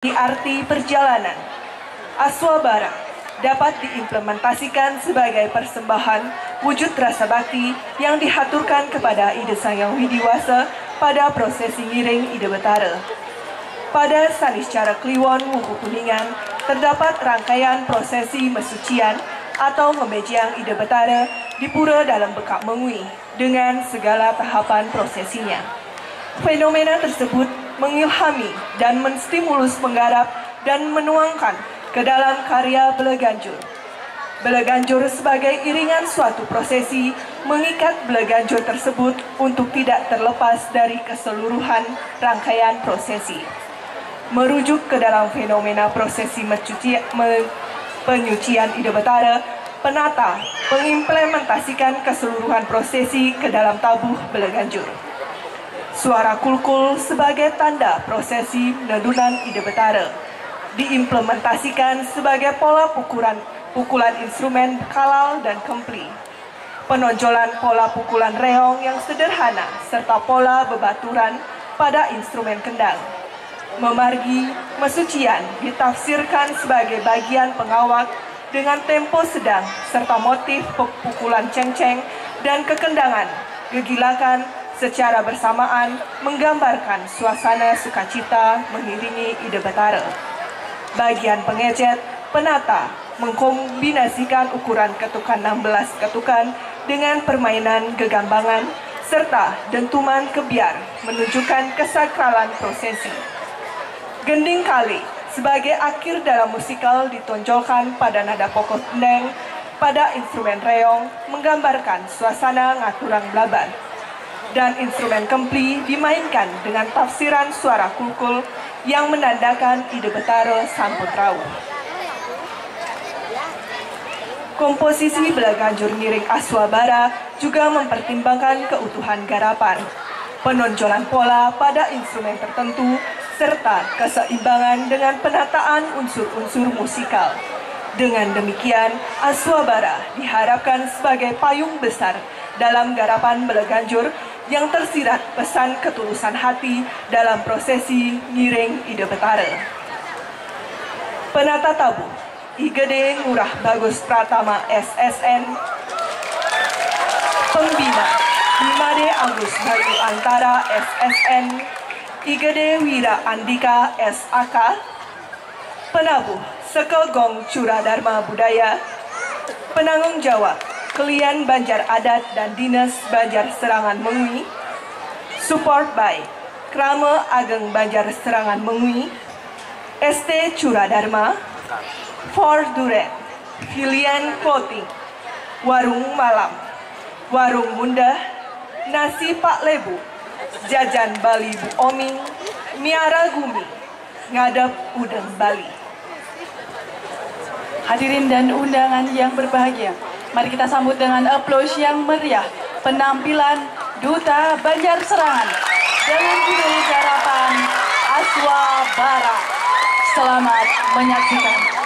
Di arti perjalanan, Aswabara dapat diimplementasikan sebagai persembahan wujud rasa bakti yang dihaturkan kepada Ide Sang Hyang Widiwasa pada prosesi ngiring Ide Betara. Pada Saniscara Kliwon Wuku Kuningan terdapat rangkaian prosesi mesucian atau memejiang Ide Betara di pura dalam Bekak Mengui dengan segala tahapan prosesinya. Fenomena tersebut mengilhami dan menstimulus menggarap dan menuangkan ke dalam karya Beleganjur. Beleganjur sebagai iringan suatu prosesi mengikat Beleganjur tersebut untuk tidak terlepas dari keseluruhan rangkaian prosesi. Merujuk ke dalam fenomena prosesi penyucian Ide Betara, penata mengimplementasikan keseluruhan prosesi ke dalam tabuh Beleganjur. Suara kulkul sebagai tanda prosesi nedunan Ide Betara diimplementasikan sebagai pola pukulan instrumen kalal dan kempli. Penonjolan pola pukulan reong yang sederhana serta pola bebaturan pada instrumen kendang. Memargi mesucian ditafsirkan sebagai bagian pengawak dengan tempo sedang serta motif pukulan ceng-ceng dan kekendangan, gegilakan secara bersamaan menggambarkan suasana sukacita mengiringi Ide Betara. Bagian pengecet, penata mengkombinasikan ukuran ketukan 16 ketukan dengan permainan gegambangan serta dentuman kebiar menunjukkan kesakralan prosesi. Gending kali sebagai akhir dalam musikal ditonjolkan pada nada pokok kendang pada instrumen reong menggambarkan suasana ngaturang blabar. Dan instrumen kempli dimainkan dengan tafsiran suara kulkul yang menandakan Ide Betara sampun rawuh. Komposisi Beleganjur ngiring Aswabara juga mempertimbangkan keutuhan garapan, penonjolan pola pada instrumen tertentu, serta keseimbangan dengan penataan unsur-unsur musikal. Dengan demikian, Aswabara diharapkan sebagai payung besar dalam garapan Beleganjur yang tersirat pesan ketulusan hati dalam prosesi ngiring Ide Betara. Penata tabuh IGD Ngurah Bagus Pratama SSN. Pembina Imade Agus Bayu Antara SSN. IGD Wira Andika SAK. Penabuh Sekegong Curadharma Budaya. Penanggung jawab Kelian Banjar Adat dan Dinas Banjar Serangan Mengui. Support by Krama Ageng Banjar Serangan Mengui, ST Curadharma, For Duren, Filian Clothing, Warung Malam, Warung Mundah, Nasi Pak Lebu, Jajan Bali Bu Oming, Miara Gumi, Ngadep Udeng Bali. Hadirin dan undangan yang berbahagia, mari kita sambut dengan aplaus yang meriah penampilan Duta Banjar Serangan dengan judul garapan Aswabara. Selamat menyaksikan.